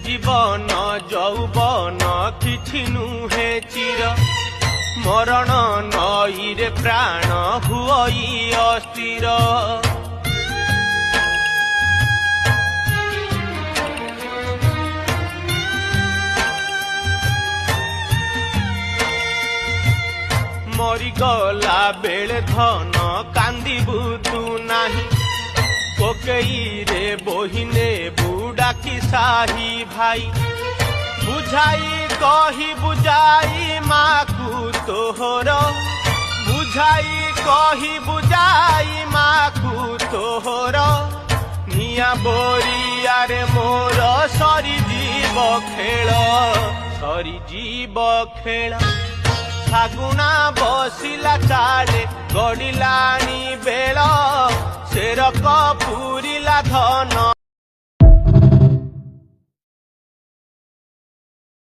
जीवन यौवन किछि नुहे चिर मरण नईरे प्राण हुई अस्थिर मरीगला बेले धन कांदिबु तू नाही कोकेई रे बोहिने बुड़ा की साही भाई बुझाई कही बुझाई माकू तोहर बुझाई कही बुझाई माकू तोहर निया बोरिया रे मोर सरी जीव खेल फागुना बसिला चाले गड़िलानी बेल शेरक पूरिला धन